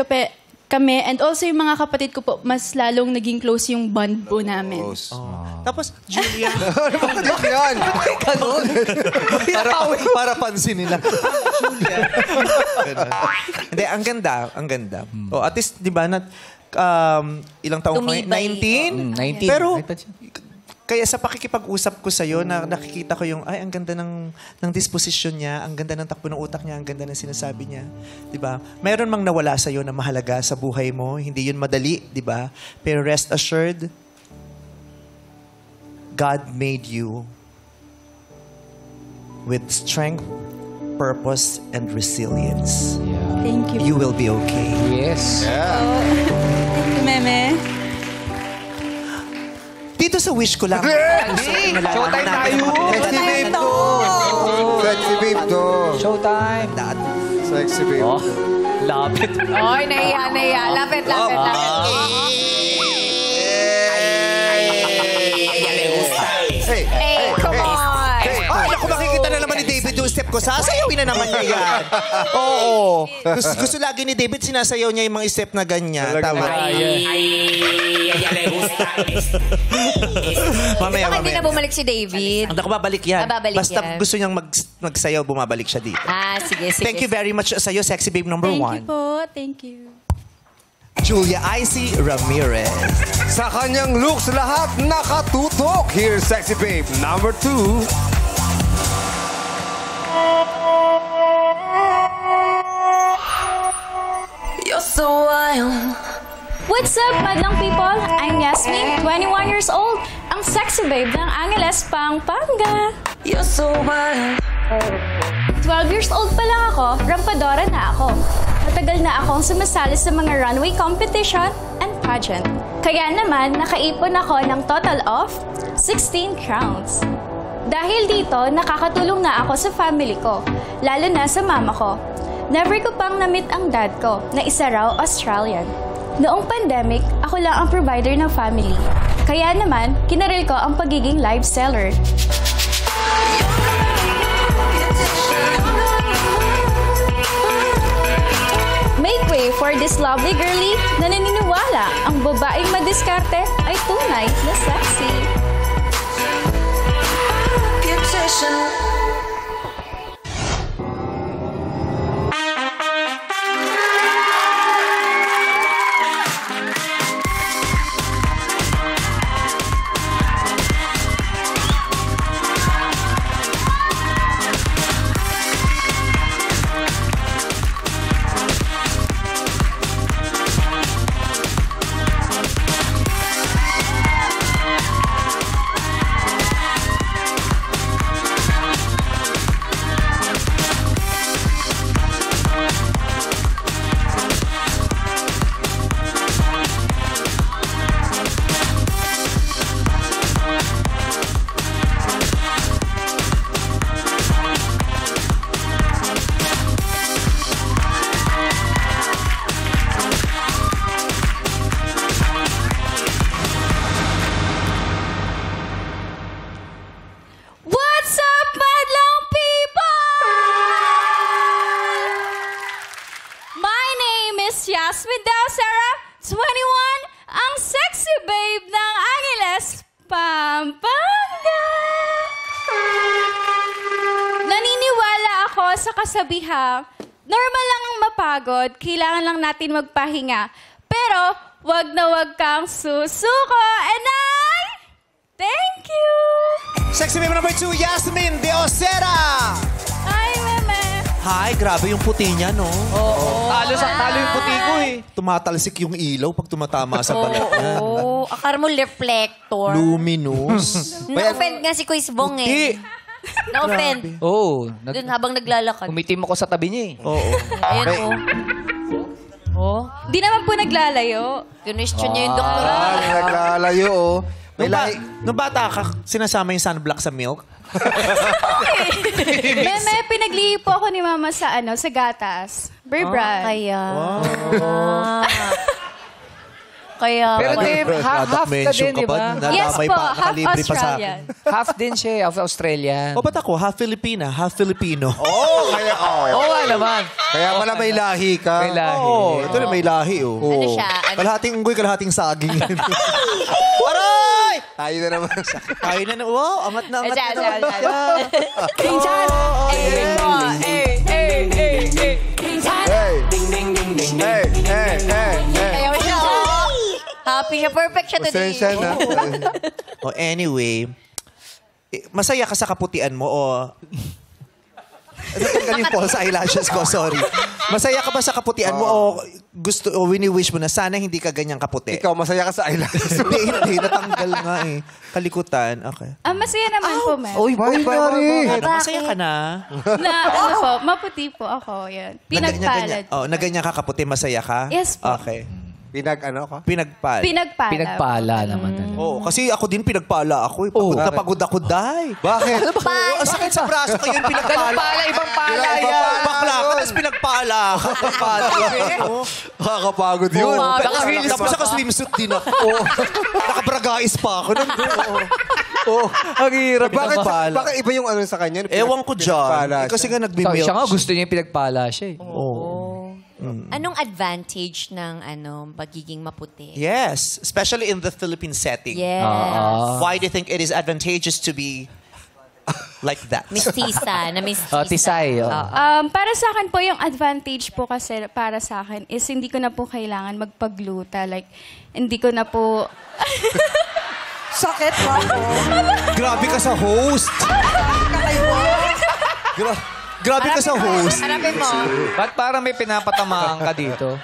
Speaker 8: kami. And also yung mga kapatid ko po, mas lalong naging close yung bond po namin.
Speaker 1: Tapos, Julia.
Speaker 2: Bakit yan?
Speaker 1: para pansin nila. Julia. Hindi, ang ganda. Ang ganda. Oh, at least, di ba, ilang taong ka?
Speaker 3: Tumibay.
Speaker 1: 19?
Speaker 4: 19.
Speaker 1: Pero, kaya sa pakikipag-usap ko sa'yo, nakikita ko yung, ay, ang ganda ng disposition niya, ang ganda ng takbo ng utak niya, ang ganda ng sinasabi niya. Diba? Mayroon mang nawala sa'yo na mahalaga sa buhay mo, hindi yun madali, diba? Pero rest assured, God made you with strength, purpose, and resilience.
Speaker 8: Thank you.
Speaker 1: You will be okay.
Speaker 4: Yes.
Speaker 8: Thank you, Meme.
Speaker 1: Dito sa wish ko lang.
Speaker 4: Showtime tayo.
Speaker 2: Sexy babe to. Sexy babe to.
Speaker 4: Showtime.
Speaker 2: Sexy babe.
Speaker 4: Oh, lapit.
Speaker 3: Oy, nahiya. Lapit. Hey, come on.
Speaker 1: Ay, naku, makikita na naman ni David yung step ko. Sasayawin na naman niya yan. Oo. Gusto lagi ni David, sinasayaw niya yung mga step na ganyan. Tama. Mamaya.
Speaker 3: Hindi na bumalik si David.
Speaker 1: Naku, babalik yan.
Speaker 3: Babalik
Speaker 1: Basta
Speaker 3: yan.
Speaker 1: gusto niyang magsayaw, bumabalik siya dito.
Speaker 3: Sige.
Speaker 1: Thank you very much sa'yo, sexy babe number
Speaker 8: Thank you
Speaker 1: one.
Speaker 8: po. Thank you.
Speaker 1: Julia Icy Ramirez.
Speaker 2: Sa kanyang looks, lahat nakatutok. Here's sexy babe number 2.
Speaker 7: You're so wild.
Speaker 9: What's up, madlang people? I'm Yasmin, 21 years old, ang sexy babe ng Angeles, Pampanga.
Speaker 7: You're so wild.
Speaker 9: 12 years old pa lang ako, rampadora na ako. Matagal na akong sumasali sa mga runway competition and pageant. Kaya naman, nakaipon ako ng total of 16 crowns. Dahil dito, nakakatulong na ako sa family ko, lalo na sa mama ko. Never ko pang na-meet ang dad ko, na isa raw Australian. Noong pandemic, ako lang ang provider ng family. Kaya naman, kinaril ko ang pagiging live seller. Make way for this lovely girlie na naniniwala ang babaeng madiskarte ay tunay na sexy.
Speaker 7: Reputation.
Speaker 9: Pampanga. Naniniwala ako sa kasabihang, normal lang ang mapagod, kailangan lang natin magpahinga. Pero, wag na wag kang susuko. And thank you!
Speaker 1: Sexy Babe number 2, Yasmin De Osera.
Speaker 9: Hi, meme.
Speaker 1: Hi, grabe yung puti niya, no?
Speaker 4: Oo. Talo yung puti ko eh.
Speaker 1: Tumatalsik yung ilaw pag tumatama sa balat niya.
Speaker 3: Oo, akar mo reflector.
Speaker 1: Luminous.
Speaker 3: Na-offend nga si Quiz Bong eh. Na-offend.
Speaker 4: Oo.
Speaker 3: Doon habang naglalakad.
Speaker 4: Umitim ako sa tabi niya eh.
Speaker 1: Oo.
Speaker 3: Ayan o. Oh.
Speaker 9: Di naman po naglalayo.
Speaker 3: Kinwestiyon niya yung doktor.
Speaker 2: Naglalayo, oh.
Speaker 1: Nung bata ka, sinasama yung sunblock sa milk?
Speaker 9: Meme, pinaglihi po ako ni Mama sa sa gatas. Bear
Speaker 3: Kaya. Kaya.
Speaker 4: Pero di, half ka
Speaker 1: mention
Speaker 4: din, di
Speaker 1: ka
Speaker 4: ba?
Speaker 1: pa.
Speaker 9: Yes
Speaker 1: Nadamay
Speaker 9: po,
Speaker 1: pa,
Speaker 9: half
Speaker 1: nakalibre pa sa
Speaker 9: Australian.
Speaker 1: akin.
Speaker 4: Half din siya, half Australian.
Speaker 1: O ba't ako? Half Filipina, half Filipino.
Speaker 4: Oo nga naman.
Speaker 2: Kaya pala may lahi ka.
Speaker 4: May lahi.
Speaker 1: Oo, ito rin may lahi, oh.
Speaker 3: Ano siya?
Speaker 1: Kalahating unggoy, kalahating saging. Aray!
Speaker 2: Tayo na naman sa...
Speaker 1: Tayo na. Wow, angat na angat na.
Speaker 3: Pinsan! Ayaw siya, oh. Happy siya. Perfect siya today.
Speaker 2: Pasensya na.
Speaker 1: Oh, anyway, masaya ka sa kaputian mo o... Natanggal yung false eyelashes ko, sorry. Masaya ka ba sa kaputian mo o gusto o wini-wish mo na sana hindi ka ganyang kaputi?
Speaker 2: Ikaw, masaya ka sa eyelashes.
Speaker 1: Hindi, natanggal nga eh. Kalikutan, okay.
Speaker 9: Masaya naman po, ma'am.
Speaker 2: Uy, bakit?
Speaker 1: Masaya ka na.
Speaker 9: Na, po, maputi po ako. Yan. Pinagpalad.
Speaker 1: Na ganyan ka kaputi, masaya ka?
Speaker 9: Yes po.
Speaker 1: Okay.
Speaker 2: Pinag-ano ka?
Speaker 1: Pinagpal.
Speaker 9: Pinagpala.
Speaker 4: Pinagpala naman.
Speaker 1: Oo, kasi ako din pinagpala ako. Pagod na pagod ako, day.
Speaker 2: Bakit?
Speaker 1: Ang sakit sa braso ko yung pinagpala.
Speaker 4: Pala, ibang pala yan.
Speaker 1: Bakla ka, tapos pinagpala ako.
Speaker 2: Nakakapagod yun.
Speaker 1: Tapos naka-swimsuit din ako. Nakabragais pa ako.
Speaker 4: Ang hirap.
Speaker 2: Bakit iba yung ano sa kanya?
Speaker 1: Ewan ko dyan. Kasi nga nagbi-milk.
Speaker 4: Siya nga gusto niya yung pinagpala siya eh.
Speaker 3: Anong advantage ng pagiging maputi?
Speaker 1: Yes, especially in the Philippine setting.
Speaker 3: Yes.
Speaker 1: Why do you think it is advantageous to be like that?
Speaker 3: Mistisa, na mistisa.
Speaker 4: Tisay.
Speaker 9: Para sa akin po, yung advantage po kasi para sa akin is hindi ko na po kailangan magpagluta. Like, hindi ko na po...
Speaker 3: Sakit po.
Speaker 1: Grabe ka sa host. Grabe ka sa host.
Speaker 3: Harapin mo.
Speaker 4: Ba't parang may pinapatamaan ka dito?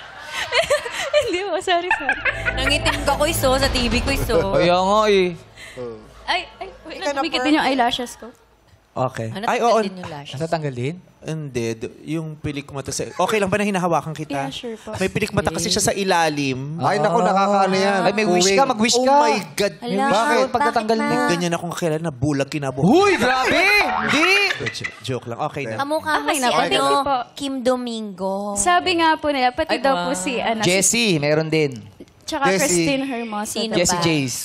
Speaker 9: Hindi po, sorry.
Speaker 3: Nangitim ka ko iso sa TV ko iso.
Speaker 4: Kaya nga eh.
Speaker 9: Ay, wait, nagmikit din yung eyelashes ko.
Speaker 1: Okay.
Speaker 3: Ay, oo. Din yung lashes.
Speaker 4: Natatanggal din?
Speaker 1: Hindi. Yung pilik mata sa... Okay lang ba na hinahawakan kita?
Speaker 9: Yeah, sure po.
Speaker 1: May pilik mata kasi siya sa ilalim.
Speaker 2: Ay, naku, nakakaano yan.
Speaker 4: Ay, may wish ka, mag-wish ka.
Speaker 1: Oh my God.
Speaker 3: Hala,
Speaker 4: Bakit? Pagtatanggal
Speaker 3: bakit
Speaker 1: May
Speaker 3: na?
Speaker 1: ganyan akong kakilala na bulag kinabuhi.
Speaker 4: Huy, grabe! Hindi!
Speaker 1: Joke lang. Okay na.
Speaker 3: Kamukha mo
Speaker 9: Okay
Speaker 3: si
Speaker 9: na po. Thank you po.
Speaker 3: Kim Domingo.
Speaker 9: Sabi nga po nila, pati daw po si
Speaker 4: Jessie, meron din.
Speaker 9: Tsaka
Speaker 2: Jessie.
Speaker 9: Christine Hermosa.
Speaker 3: Sino
Speaker 4: Jessie
Speaker 3: ba?
Speaker 4: Jace.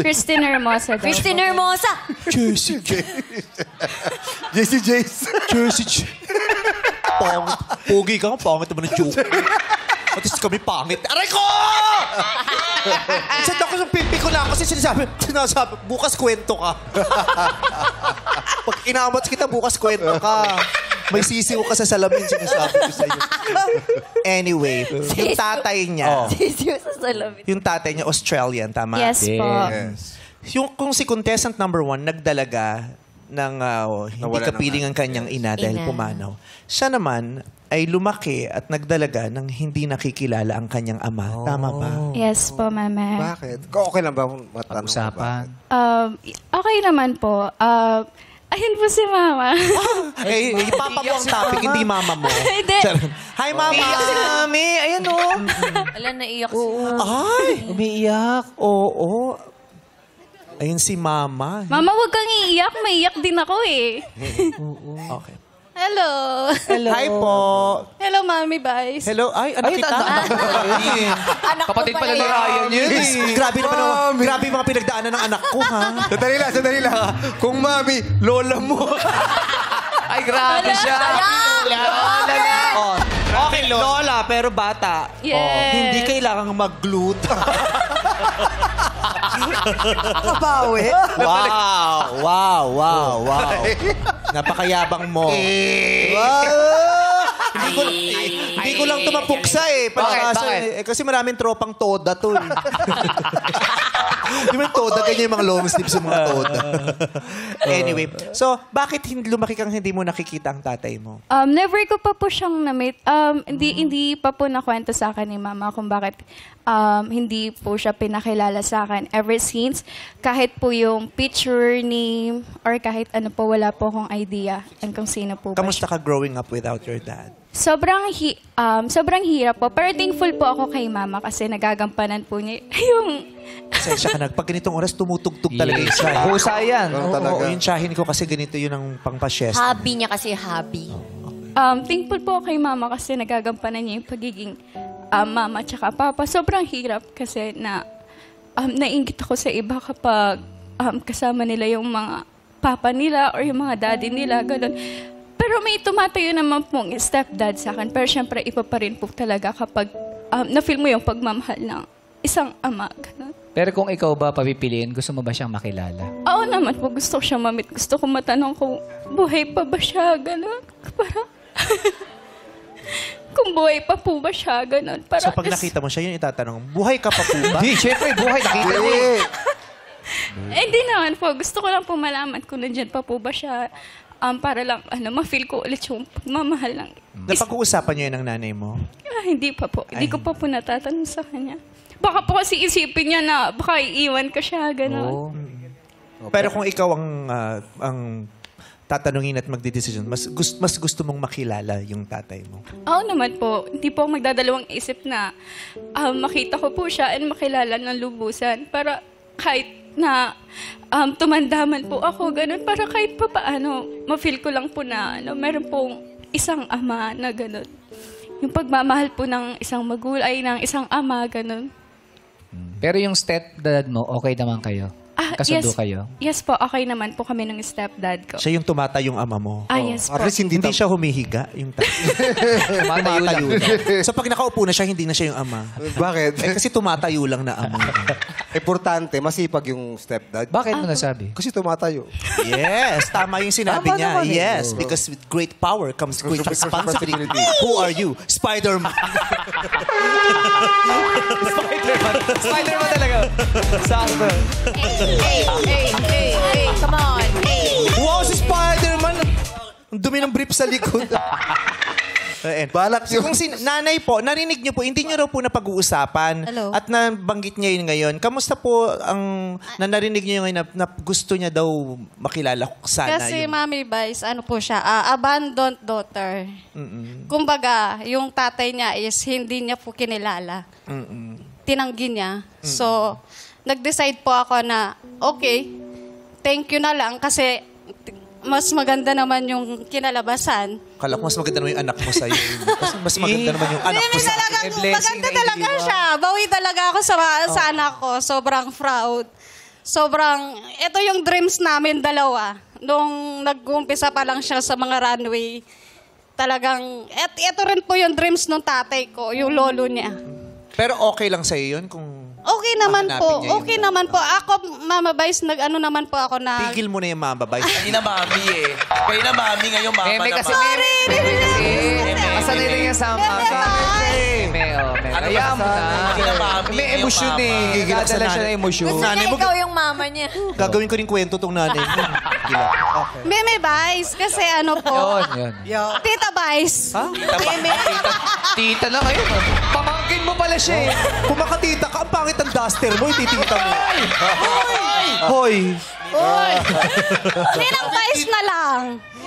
Speaker 9: Christine Hermosa daw.
Speaker 3: Christine Hermosa.
Speaker 1: Jessie J. Pangit. Pogi ka, pangit naman ng joke. At least kami pangit. Aray ko! Sad ako sa pipi ko lang kasi sinasabi, bukas kwento ka. Pag inamat kita, bukas kwento ka. May sisiw ka sa salamin, sinasabi ko sa'yo. Anyway, yung tatay niya,
Speaker 3: Sisiyo sa salamin.
Speaker 1: yung tatay niya, Australian, tama?
Speaker 9: Yes po.
Speaker 1: Yung kung si contestant number 1 nagdalaga ng hindi
Speaker 2: Nawala
Speaker 1: kapiling ang kanyang ina dahil
Speaker 3: Ina.
Speaker 1: pumanaw. Siya naman ay lumaki at nagdalaga ng hindi nakikilala ang kanyang ama. Tama ba?
Speaker 9: Yes po, mama.
Speaker 2: Bakit? Okay lang ba matanong?
Speaker 4: Usapan.
Speaker 9: Okay naman po. Ayun po si mama.
Speaker 1: Eh, papa mo ang topic, hindi mama mo.
Speaker 9: Hindi.
Speaker 1: Hi, mama!
Speaker 4: Mami, ayan o.
Speaker 3: Wala, naiyak siya.
Speaker 1: Ay!
Speaker 4: Umiiyak.
Speaker 1: Oo. Ayun si mama.
Speaker 9: Mama, huwag kang iiyak. Maiyak din ako eh.
Speaker 1: Okay.
Speaker 9: Hello.
Speaker 1: Hi po.
Speaker 9: Hello, Mami Vice.
Speaker 1: Hello. Ay, anak kita.
Speaker 3: Anak
Speaker 4: Kapatid
Speaker 3: ko
Speaker 4: pala ni
Speaker 3: yun.
Speaker 4: Ryan yun.
Speaker 1: Grabe naman. Grabe yung mga pinagdaanan ng anak ko, ha?
Speaker 2: Sandali lang. Kung mami, lola mo.
Speaker 4: Ay, grabe siya.
Speaker 3: Lola na.
Speaker 1: Okay, lola, pero bata.
Speaker 9: Yes.
Speaker 1: Hindi kailangang mag-glute. Nakabawi. Wow. Napakayabang mo. Hindi ko lang tumapuksa eh. Palakasan
Speaker 4: Bakit?
Speaker 1: eh. Kasi maraming tropang toda to eh. Yung mga toda, ganyan yung mga long sleeves yung mga toda. Anyway, so bakit lumaki kang hindi mo nakikita ang tatay mo?
Speaker 9: Never ko pa po siyang na-meet. Hindi pa po nakwento sa akin ni mama kung bakit hindi po siya pinakilala sa akin. Ever since, kahit po yung picture name or kahit ano po, wala po akong idea and kung sino po ba
Speaker 1: Kamusta
Speaker 9: siya.
Speaker 1: ka growing up without your dad?
Speaker 9: Sobrang hirap po. Pero thankful po ako kay mama kasi nagagampanan po niya yung...
Speaker 1: Pasensya ka na. Pag ganitong oras, tumutugtog talaga yung shahin.
Speaker 4: Husa yan.
Speaker 1: Oo, yung shahin ko kasi ganito yun ang pangpasyesta.
Speaker 3: Hobby niya kasi, hobby.
Speaker 9: Thankful po ako kay mama kasi nagagampanan niya yung pagiging mama tsaka papa. Sobrang hirap kasi na nainggit ako sa iba kapag kasama nila yung mga papa nila or yung mga daddy nila, gano'n. Pero may tumatayo naman pong stepdad sa akin. Pero syempre, iba pa rin po talaga kapag na-feel mo yung pagmamahal ng isang ama. Ganun.
Speaker 6: Pero kung ikaw ba papipiliin, gusto mo ba siyang makilala?
Speaker 9: Oo naman po, gusto ko siyang mamit. Gusto ko matanong kung buhay pa ba siya, gano'n. Para kung buhay pa po ba siya, gano'n. Para
Speaker 1: So pag nakita mo siya, yun itatanong, buhay ka pa po ba?
Speaker 4: Hindi, syempre, buhay. Nakita niya.
Speaker 9: Hindi naman po. Gusto ko lang po malaman kung nandyan pa po ba siya. Para lang, ma-feel ko ulit yung pagmamahal ng...
Speaker 1: Napag-uusapan niyo yun ng nanay mo?
Speaker 9: Hindi pa po. Hindi ko pa po natatanong sa kanya. Baka po kasi isipin niya na baka iiwan ko siya, gano'n.
Speaker 1: Pero kung ikaw ang tatanungin at magdidesisyon, mas gusto mong makilala yung tatay mo?
Speaker 9: Oo naman po. Hindi po ako magdadalawang isip na makita ko po siya and makilala ng lubusan. Para kahit na tumandaman po ako, ganun. Para kahit pa paano, ma-feel ko lang po na meron pong isang ama na ganun. Yung pagmamahal po ng isang magulay, ng isang ama, ganun.
Speaker 6: Pero yung stepdad mo, okay naman kayo? Kasundo kayo?
Speaker 9: Yes po, okay naman po kami ng stepdad ko.
Speaker 1: Siya yung tumatayong ama mo?
Speaker 9: Yes po.
Speaker 2: At least
Speaker 1: Hindi siya humihiga, yung tatay. Tumatayo lang. So pag nakaupo na siya, hindi na siya yung ama.
Speaker 2: Bakit?
Speaker 1: Kasi tumatayo lang na ama.
Speaker 2: Importante, masipag yung stepdad.
Speaker 6: Bakit mo nasabi?
Speaker 2: Kasi tumatayo.
Speaker 1: Yes, tama yung sinabi
Speaker 2: Tama
Speaker 1: niya.
Speaker 2: naman eh.
Speaker 1: Yes, because with great power comes great responsibility. Who are you? Spider-Man.
Speaker 4: Spider-Man talaga. Sakto.
Speaker 3: Hey, come on.
Speaker 1: Wow, si Spider-Man! Ang dumi ng brief sa likod.
Speaker 2: Balak
Speaker 1: So, kung nanay po, narinig niyo po, hindi niyo raw po napag-uusapan.
Speaker 3: Hello.
Speaker 1: At nabanggit niya yun ngayon. Kamusta po ang narinig niyo ngayon na gusto niya daw makilala sana
Speaker 10: Kasi
Speaker 1: yung...
Speaker 10: Mami Vice, ano po siya, abandoned daughter. Kumbaga, yung tatay niya is hindi niya po kinilala. Tinanggi niya. So, nag-decide po ako na, okay, thank you na lang kasi mas maganda naman yung kinalabasan.
Speaker 1: Kala ko mas maganda naman yung anak mo sa'yo. Kasi mas maganda naman yung anak mo sa akin.
Speaker 10: Maganda talaga siya. Bawi talaga ako sa anak ko. Sobrang proud. Ito yung dreams namin dalawa. Nung nag-uumpisa pa lang siya sa mga runway, talagang, ito rin po yung dreams ng tatay ko, yung lolo niya.
Speaker 1: Pero okay lang sa'yo yun kung...
Speaker 10: Okay naman
Speaker 1: hahanapin
Speaker 10: po.
Speaker 1: niya yung-
Speaker 10: Okay naman po. Ako, Mama Vice, nag-ano naman po ako na...
Speaker 1: Tigil mo na yung mababay.
Speaker 11: Hindi na mami eh. Kayo na mami, ngayon mama
Speaker 4: Meme kasi,
Speaker 11: naman.
Speaker 4: meme kasi. Masanay na niya sa mami. Meme,
Speaker 11: Ano
Speaker 4: Kaya mo na.
Speaker 11: Hindi na mami,
Speaker 4: May
Speaker 11: ngayon
Speaker 4: emosyon
Speaker 11: mama.
Speaker 4: eh.
Speaker 1: Gigilak sa
Speaker 4: Dadala siya
Speaker 1: nanay.
Speaker 4: ng emosyon.
Speaker 1: Nanay mo,
Speaker 3: Ikaw yung mama niya.
Speaker 1: gagawin ko rin kwento tong nanay mo. Gila. Okay.
Speaker 10: Meme Vice, kasi ano po...
Speaker 6: Yun.
Speaker 10: Tita Vice.
Speaker 1: Ha?
Speaker 4: Tita na ngayon. Pamangkin mo pala siya eh.
Speaker 1: Kung makatita ka, ang pangit ang duster mo, ititita mo. Hoy!
Speaker 10: Ninang Vice na lang.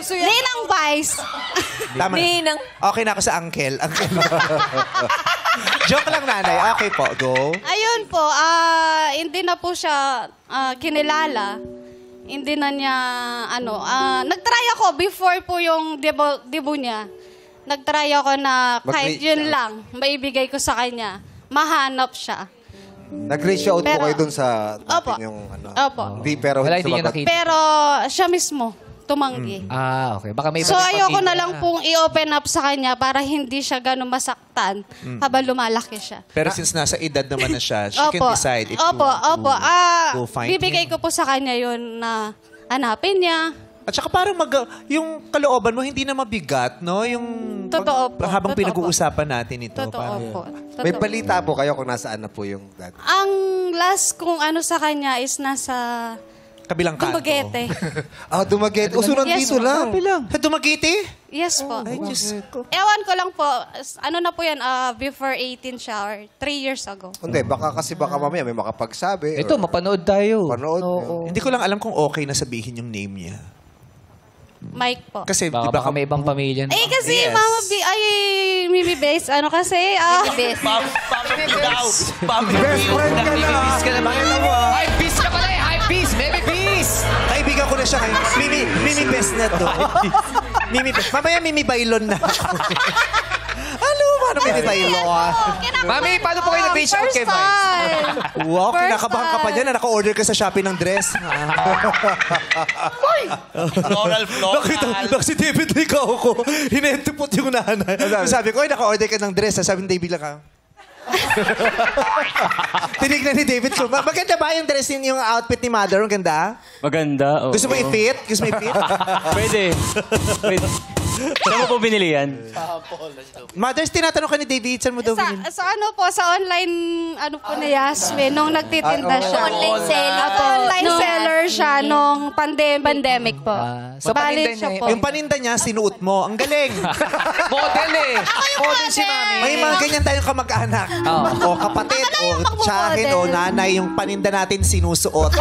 Speaker 10: Ninang Vice.
Speaker 1: Tama.
Speaker 3: Ninang.
Speaker 1: Okay na ako sa uncle. Joke lang, nanay. Okay po, go.
Speaker 10: Ayun po, hindi na po siya kinilala. Hindi na niya, nag-try ako before po yung debo niya. Nag-try ako na kahit
Speaker 2: Mag-reach
Speaker 10: yun
Speaker 2: out.
Speaker 10: lang, maibigay ko sa kanya. Mahanap siya.
Speaker 2: Nag-reach out po
Speaker 10: Pero-
Speaker 2: kayo dun sa
Speaker 10: Opo.
Speaker 2: atin yung ano.
Speaker 10: Opo.
Speaker 2: Di, pero
Speaker 6: Wala, hindi niya
Speaker 2: sumagot.
Speaker 6: nakita.
Speaker 10: Pero siya mismo, tumanggi.
Speaker 6: Okay. Baka may
Speaker 10: So
Speaker 6: iba rin
Speaker 10: ayoko
Speaker 6: pamilya.
Speaker 10: na lang pong i-open up sa kanya para hindi siya ganun masaktan habang lumalaki siya.
Speaker 1: Pero since nasa edad naman na siya, she can decide if
Speaker 10: Opo.
Speaker 1: go find
Speaker 10: Bibigay
Speaker 1: him.
Speaker 10: ko po sa kanya yun na hanapin niya.
Speaker 1: At saka parang yung kalooban mo hindi na mabigat, no? Yung
Speaker 10: Totoo po.
Speaker 1: habang
Speaker 10: Totoo
Speaker 1: pinag-uusapan natin ito.
Speaker 10: Totoo
Speaker 1: parang-
Speaker 10: po.
Speaker 2: May
Speaker 10: Totoo.
Speaker 2: balita po kayo kung nasaan na po yung dad.
Speaker 10: Ang last kong ano sa kanya is nasa
Speaker 1: Kabilang kanto.
Speaker 10: Dumaguete.
Speaker 2: Dumaguete. Uso
Speaker 10: Yes,
Speaker 2: nandito lang.
Speaker 1: Sa Dumaguete?
Speaker 10: Yes po.
Speaker 1: Ay, Diyos ko.
Speaker 10: Ewan ko lang po, ano na po yan, before 18 siya or 3 years ago.
Speaker 2: Hindi, baka mamaya may makapagsabi.
Speaker 6: Ito, mapanood tayo.
Speaker 2: Panood.
Speaker 1: Hindi ko lang alam kung okay na sabihin yung name niya.
Speaker 10: Mike po.
Speaker 1: Kasi,
Speaker 6: Baka,
Speaker 1: di ba,
Speaker 6: baka may ibang pamilya.
Speaker 10: Eh kasi
Speaker 1: Yes.
Speaker 10: Mama B, Mimi Base, ano kasi,
Speaker 2: Best friend ka na.
Speaker 4: Hypebeast ka naman. Hypebeast ka pala eh. Hypebeast. Baby beast.
Speaker 1: kaibigan ko na siya kayo. Mimi Best na to. Mimi Best. Mamaya Mimi Bailon na. Ano? Paano Mimi Bailon?
Speaker 4: Mami, paano po kayo nag-reach out kay
Speaker 10: First
Speaker 4: Vice?
Speaker 10: time.
Speaker 1: Wow,
Speaker 10: First
Speaker 1: kinakabahan ka pa
Speaker 10: time.
Speaker 1: niya na naka-order ka sa Shopee ng dress. Nakita si David Licao ko. Hinentupot yung nanay. Sabi ko, ay, naka-order ka ng dress. Sabi ni David Licao. Tinignan ni David ko. Maganda ba yung dress yung outfit ni Mother? Ang ganda?
Speaker 5: Maganda.
Speaker 1: Gusto mo i-fit? Gusto mo i-fit?
Speaker 5: Pwede. Pwede. Saan mo po binili yan?
Speaker 1: Mothers, tinatanong ka ni David, saan mo daw binili?
Speaker 10: Sa ano po, sa online, ano po na Yasmin, nung nagtitinda siya.
Speaker 3: Online seller.
Speaker 10: Online seller siya nung pandemic po.
Speaker 6: So,
Speaker 10: Balit
Speaker 6: paninda
Speaker 10: siya
Speaker 6: niya
Speaker 10: po.
Speaker 1: Yung paninda niya, sinuot mo. Ang galing.
Speaker 4: Model eh. Model si Mami.
Speaker 1: May mga ganyan tayong kamag-anak. O kapatid, o tsahin, o nanay. Yung paninda natin sinusuot.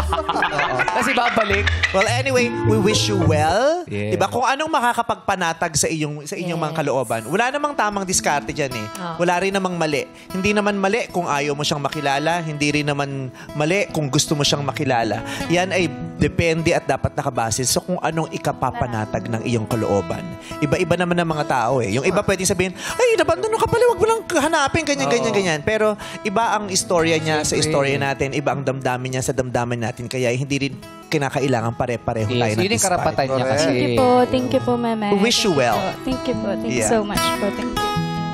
Speaker 4: Kasi babalik.
Speaker 1: Well, anyway, we wish you well.
Speaker 6: Yeah.
Speaker 1: Diba? Kung anong makakapagpanatag sa inyong mga kalooban. Wala namang tamang diskarte dyan eh. Wala rin namang mali. Hindi naman mali kung ayaw mo siyang makilala. Hindi rin naman mali kung gusto mo siyang makilala. Yan ay depende at dapat nakabase sa kung anong ikapapanatag ng iyong kalooban. Iba-iba naman ng mga tao eh. Yung iba pwedeng sabihin, ay, nabandono ka pala, wag mo lang hanapin, ganyan. Pero iba ang istorya niya sa istorya natin. Iba ang damdamin niya sa damdamin natin. Kaya hindi rin kinakailangan pare-pareho tayo
Speaker 6: Yes,
Speaker 1: ng
Speaker 6: yun yung karapatan niya kasi.
Speaker 9: Thank you po, Meme.
Speaker 1: We wish you well.
Speaker 9: Thank you po. Thank you
Speaker 1: Yeah.
Speaker 9: so much po. Thank you.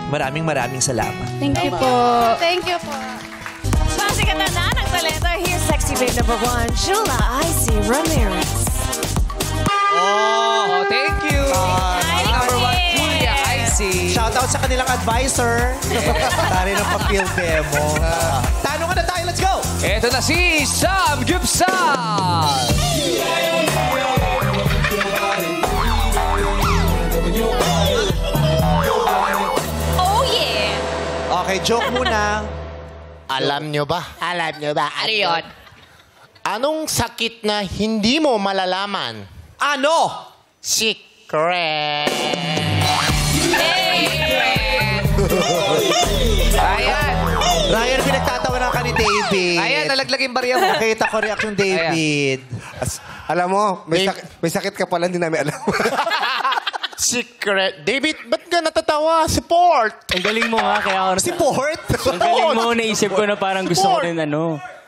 Speaker 1: Maraming salamat.
Speaker 9: Thank you po.
Speaker 10: Thank you po.
Speaker 3: Masikat na ng talento. Here's sexy babe number 1, Jula Icy Ramirez.
Speaker 4: Oh, thank you. Number 1, Julia Icy.
Speaker 1: Shoutout sa kanilang advisor. Tari ng pa-field demo. Tanong na tayo, let's go!
Speaker 4: Ito na si Sam Gibson.
Speaker 3: Oh yeah!
Speaker 1: Okay, joke muna.
Speaker 12: Alam nyo ba? Ano yun? Anong sakit na hindi mo malalaman?
Speaker 1: Ano?
Speaker 12: Secret.
Speaker 4: Ayan.
Speaker 1: Ryan, pinagtatawanan ka ni David.
Speaker 4: Ayan, nalaglag yung barya mo.
Speaker 1: Nakita ko reaction David.
Speaker 2: Alam mo, may sakit ka pala, hindi namin alam.
Speaker 12: Secret. David, ba't ka natatawa? Support.
Speaker 5: Ang galing mo nga, kaya ako...
Speaker 1: Si Port?
Speaker 5: Ang galing mo, naisip ko na parang gusto ko
Speaker 12: Support.
Speaker 5: rin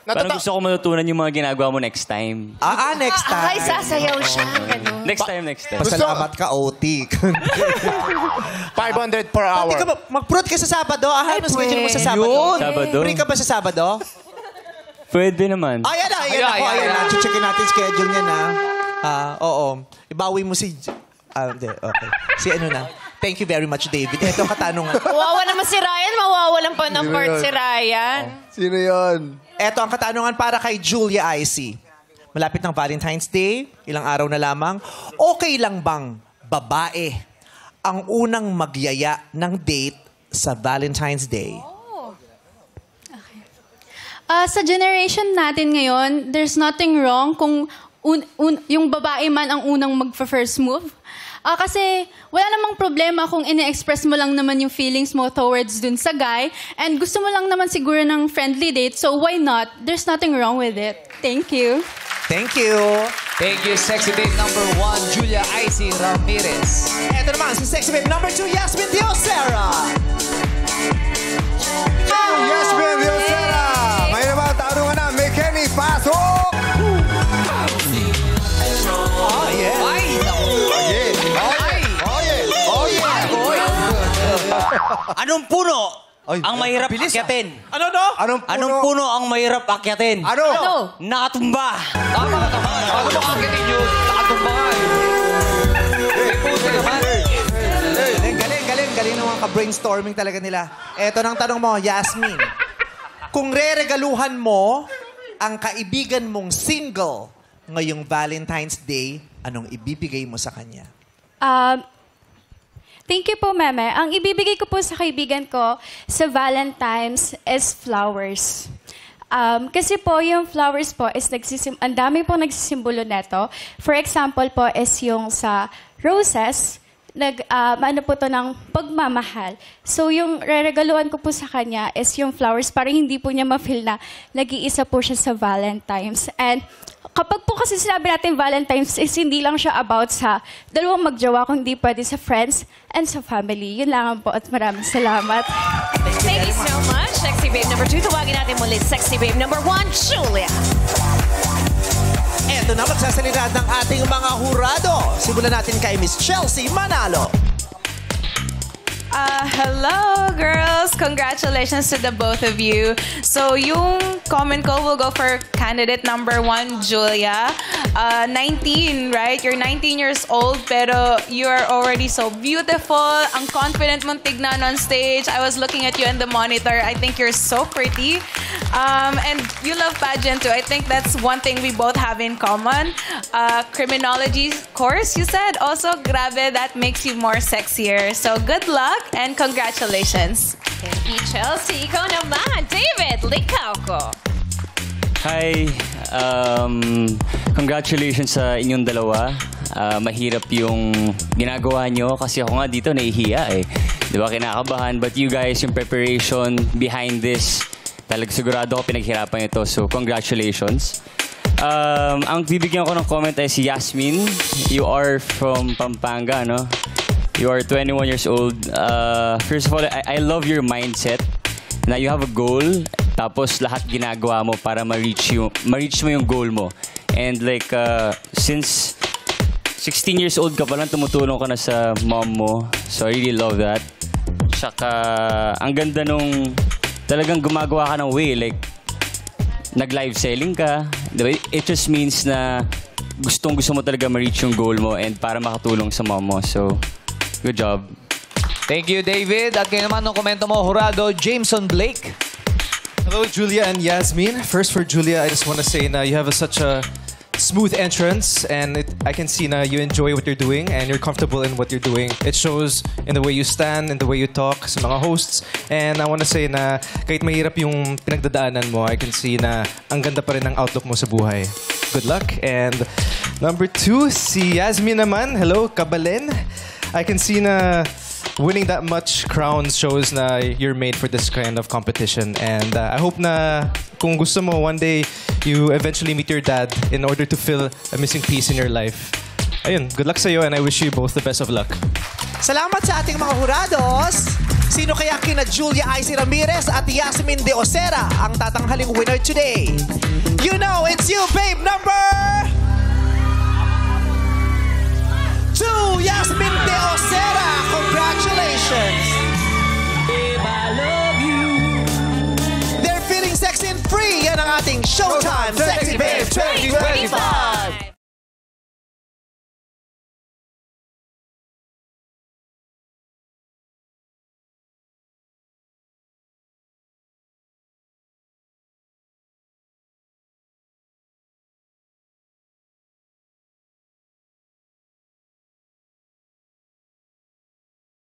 Speaker 5: parang gusto ko matutunan yung mga ginagawa mo next time.
Speaker 1: Next time.
Speaker 3: Ay, sasayaw siya. Ganun.
Speaker 5: Next time.
Speaker 1: Pasalamat ka, OT.
Speaker 12: 500 per hour.
Speaker 1: Pati ka ba, mag-prod ka sa Sabado? Ano schedule mo sa Sabado?
Speaker 5: Yun. Sabado.
Speaker 1: Free ka ba sa Sabado?
Speaker 5: Pwede naman.
Speaker 1: Ayan na. Checkin natin schedule niya na. Oo. Ibawi mo si... hindi. Okay. Si ano na. Thank you very much, David. Ito ang katanungan.
Speaker 3: Wawa naman si Ryan. Mawawalan pa ng part si Ryan.
Speaker 2: Sino yon?
Speaker 1: Ito ang katanungan para kay Julia Icy. Malapit ng Valentine's Day, ilang araw na lamang. Okay lang bang babae ang unang magyaya ng date sa Valentine's Day?
Speaker 8: Sa generation natin ngayon, there's nothing wrong kung yung babae man ang unang mag-first move. Kasi wala namang problema kung ine-express mo lang naman yung feelings mo towards dun sa guy and gusto mo lang naman siguro ng friendly date, so why not? There's nothing wrong with it. Thank you.
Speaker 1: Thank you.
Speaker 4: Thank you, sexy babe number 1, Julia Icy Ramirez.
Speaker 1: Ito naman si sexy babe number 2, Yasmin Diosera.
Speaker 2: Yasmin Diosera! May naman tanungan na, may Kenny, pasok!
Speaker 1: Oh, yeah.
Speaker 4: Ay, naku.
Speaker 13: Anong puno ang mahirap akyatin?
Speaker 1: Ano no?
Speaker 13: Anong puno ang mahirap akyatin?
Speaker 2: Ano?
Speaker 13: Nakatumba.
Speaker 4: Tama ka naman. Bago mo kakitin yun, nakatumba nga eh. May puso naman.
Speaker 1: Galing naman ka-brainstorming talaga nila. Eto nang tanong mo, Yasmin. Kung re-regaluhan mo ang kaibigan mong single ngayong Valentine's Day, anong ibibigay mo sa kanya?
Speaker 9: Thank you po, Meme. Ang ibibigay ko po sa kaibigan ko sa Valentine's is flowers. Kasi po, yung flowers po is ang dami po nagsisimbolo neto. For example po is yung sa roses, ano po to ng pagmamahal. So, yung reregaluhan ko po sa kanya is yung flowers para hindi po niya ma-feel na nag-iisa po siya sa Valentine's. And kapag po kasi sinabi natin Valentine's is hindi lang siya about sa dalawang magjowa, kundi pwede sa friends and sa family. Yun lang po at maraming salamat.
Speaker 3: Thank you so much, Sexy Babe number 2. Tawagin natin muli, Sexy Babe number 1, Julia.
Speaker 1: Eto na magsasalita ng ating mga hurado. Simulan natin kay Miss Chelsea Manalo.
Speaker 14: Hello, girls. Congratulations to the both of you. So, yung comment ko will go for candidate number 1, Julia. 19, right? You're 19 years old, pero you're already so beautiful. Ang confident mong tignan on stage. I was looking at you in the monitor. I think you're so pretty. And you love pageant too. I think that's one thing we both have in common. Criminology course, you said. Also, grabe, that makes you more sexier. So, good luck. And congratulations.
Speaker 3: Thank you, Chelsea. Ikaw naman, David Licauco.
Speaker 5: Hi. Congratulations sa inyong dalawa. Mahirap yung ginagawa nyo kasi ako nga dito nahihiya eh. Di ba kinakabahan? But you guys, yung preparation behind this, talaga sigurado ko pinaghirapan ito. So congratulations. Ang bibigyan ko ng comment ay si Yasmin. You are from Pampanga, no? You are 21 years old. First of all, I love your mindset na you have a goal, tapos lahat ginagawa mo para ma-reach mo yung goal mo. And like, since 16 years old ka pa lang, tumutulong ka na sa mom mo. So I really love that. Tsaka, ang ganda nung talagang gumagawa ka ng way. Like, nag-live selling ka. Diba? It just means na gustong-gusto mo talaga ma-reach yung goal mo and para makatulong sa mom mo. So, good job.
Speaker 4: Thank you, David. At kayo naman ng komento mo, hurado, Jameson Blake.
Speaker 15: Hello, Julia and Yasmin. First for Julia, I just want to say na you have such a smooth entrance and I can see na you enjoy what you're doing and you're comfortable in what you're doing. It shows in the way you stand, in the way you talk sa mga hosts. And I want to say na kahit mahirap yung pinagdadaanan mo, I can see na ang ganda pa rin ng outlook mo sa buhay. Good luck. And number 2, si Yasmin naman. Hello, Kabalen. I can see na winning that much crowns shows na you're made for this kind of competition. And I hope na kung gusto mo, one day, you eventually meet your dad in order to fill a missing piece in your life. Ayun, good luck sa'yo and I wish you both the best of luck.
Speaker 1: Salamat sa ating mga hurados. Sino kaya kina Julia Icy Ramirez at Yasmin De Osera ang tatanghaling winner today? You know, it's you, babe, number 2, Yasmin De Osera. Congratulations.
Speaker 7: Babe, I love you.
Speaker 1: They're feeling sexy and free. Yan ang ating Showtime Sexy Babe.